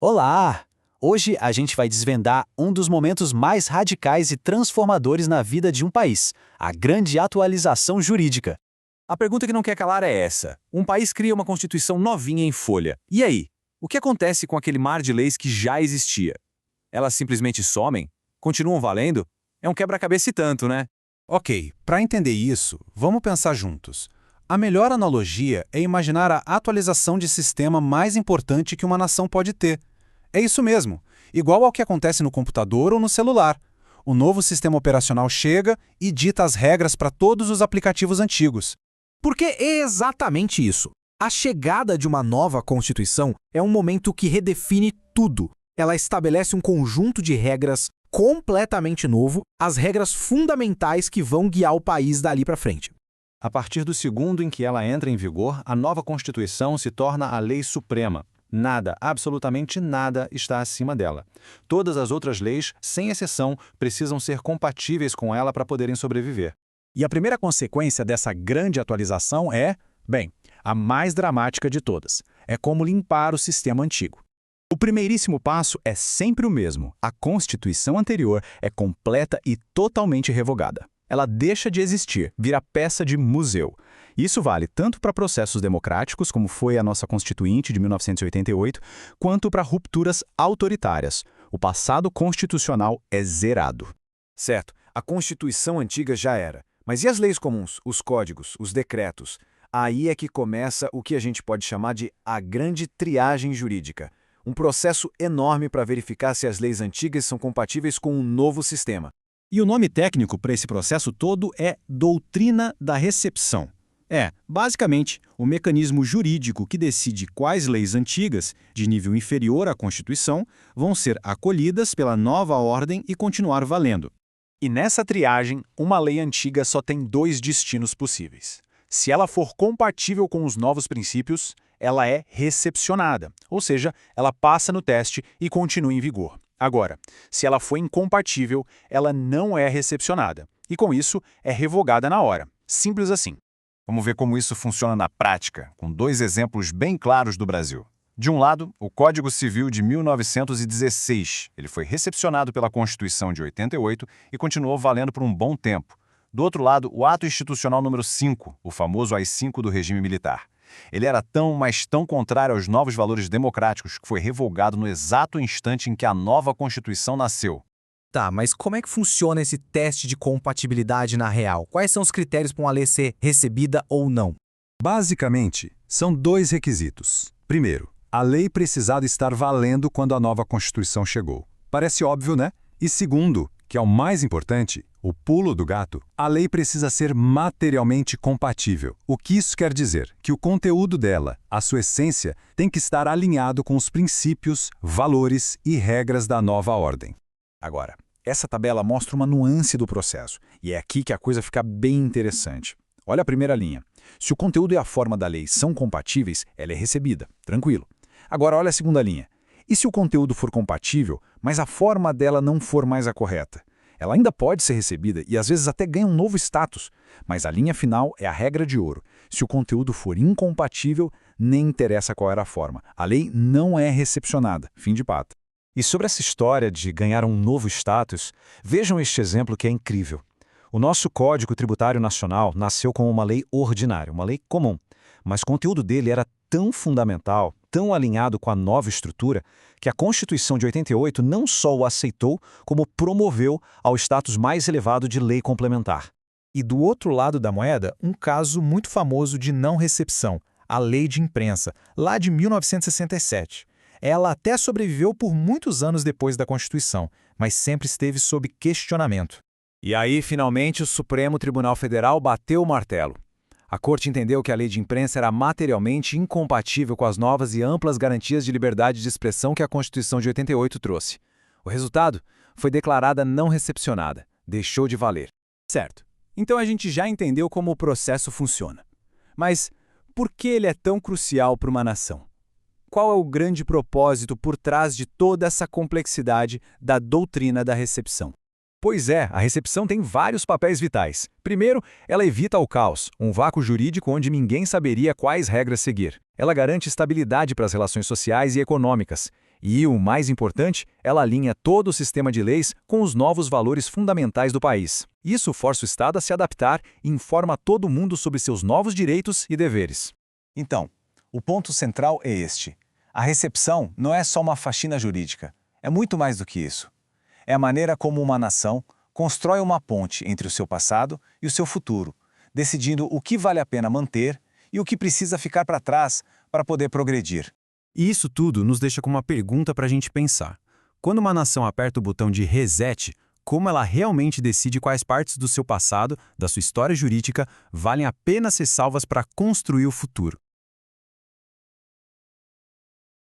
Olá! Hoje a gente vai desvendar um dos momentos mais radicais e transformadores na vida de um país, a grande atualização jurídica. A pergunta que não quer calar é essa. Um país cria uma constituição novinha em folha. E aí? O que acontece com aquele mar de leis que já existia? Elas simplesmente somem? Continuam valendo? É um quebra-cabeça e tanto, né? Ok, para entender isso, vamos pensar juntos. A melhor analogia é imaginar a atualização de sistema mais importante que uma nação pode ter. É isso mesmo, igual ao que acontece no computador ou no celular. O novo sistema operacional chega e dita as regras para todos os aplicativos antigos. Porque é exatamente isso. A chegada de uma nova Constituição é um momento que redefine tudo. Ela estabelece um conjunto de regras completamente novo, as regras fundamentais que vão guiar o país dali para frente. A partir do segundo em que ela entra em vigor, a nova Constituição se torna a lei suprema. Nada, absolutamente nada, está acima dela. Todas as outras leis, sem exceção, precisam ser compatíveis com ela para poderem sobreviver. E a primeira consequência dessa grande atualização é, bem, a mais dramática de todas. É como limpar o sistema antigo. O primeiríssimo passo é sempre o mesmo. A Constituição anterior é completa e totalmente revogada. Ela deixa de existir, vira peça de museu. Isso vale tanto para processos democráticos, como foi a nossa Constituinte de 1988, quanto para rupturas autoritárias. O passado constitucional é zerado. Certo, a Constituição antiga já era. Mas e as leis comuns, os códigos, os decretos? Aí é que começa o que a gente pode chamar de a grande triagem jurídica. Um processo enorme para verificar se as leis antigas são compatíveis com um novo sistema. E o nome técnico para esse processo todo é doutrina da recepção. É, basicamente, o mecanismo jurídico que decide quais leis antigas, de nível inferior à Constituição, vão ser acolhidas pela nova ordem e continuar valendo. E nessa triagem, uma lei antiga só tem dois destinos possíveis. Se ela for compatível com os novos princípios, ela é recepcionada, ou seja, ela passa no teste e continua em vigor. Agora, se ela for incompatível, ela não é recepcionada, e com isso é revogada na hora. Simples assim. Vamos ver como isso funciona na prática, com dois exemplos bem claros do Brasil. De um lado, o Código Civil de 1916. Ele foi recepcionado pela Constituição de 88 e continuou valendo por um bom tempo. Do outro lado, o Ato Institucional número 5, o famoso AI-5 do regime militar. Ele era tão, mas tão contrário aos novos valores democráticos que foi revogado no exato instante em que a nova Constituição nasceu. Tá, mas como é que funciona esse teste de compatibilidade na real? Quais são os critérios para uma lei ser recebida ou não? Basicamente, são dois requisitos. Primeiro, a lei precisava estar valendo quando a nova Constituição chegou. Parece óbvio, né? E segundo, que é o mais importante, o pulo do gato, a lei precisa ser materialmente compatível. O que isso quer dizer? Que o conteúdo dela, a sua essência, tem que estar alinhado com os princípios, valores e regras da nova ordem. Agora, essa tabela mostra uma nuance do processo, e é aqui que a coisa fica bem interessante. Olha a primeira linha. Se o conteúdo e a forma da lei são compatíveis, ela é recebida. Tranquilo. Agora olha a segunda linha. E se o conteúdo for compatível, mas a forma dela não for mais a correta? Ela ainda pode ser recebida e às vezes até ganha um novo status, mas a linha final é a regra de ouro. Se o conteúdo for incompatível, nem interessa qual era a forma. A lei não é recepcionada. Fim de pata. E sobre essa história de ganhar um novo status, vejam este exemplo que é incrível. O nosso Código Tributário Nacional nasceu como uma lei ordinária, uma lei comum, mas o conteúdo dele era tão fundamental, tão alinhado com a nova estrutura, que a Constituição de 88 não só o aceitou, como promoveu ao status mais elevado de lei complementar. E do outro lado da moeda, um caso muito famoso de não recepção, a Lei de Imprensa, lá de 1967. Ela até sobreviveu por muitos anos depois da Constituição, mas sempre esteve sob questionamento. E aí, finalmente, o Supremo Tribunal Federal bateu o martelo. A Corte entendeu que a Lei de Imprensa era materialmente incompatível com as novas e amplas garantias de liberdade de expressão que a Constituição de 88 trouxe. O resultado foi declarada não recepcionada, deixou de valer. Certo. Então a gente já entendeu como o processo funciona. Mas por que ele é tão crucial para uma nação? Qual é o grande propósito por trás de toda essa complexidade da doutrina da recepção? Pois é, a recepção tem vários papéis vitais. Primeiro, ela evita o caos, um vácuo jurídico onde ninguém saberia quais regras seguir. Ela garante estabilidade para as relações sociais e econômicas. E, o mais importante, ela alinha todo o sistema de leis com os novos valores fundamentais do país. Isso força o Estado a se adaptar e informa todo mundo sobre seus novos direitos e deveres. Então, o ponto central é este. A recepção não é só uma faxina jurídica. É muito mais do que isso. É a maneira como uma nação constrói uma ponte entre o seu passado e o seu futuro, decidindo o que vale a pena manter e o que precisa ficar para trás para poder progredir. E isso tudo nos deixa com uma pergunta para a gente pensar. Quando uma nação aperta o botão de reset, como ela realmente decide quais partes do seu passado, da sua história jurídica, valem a pena ser salvas para construir o futuro?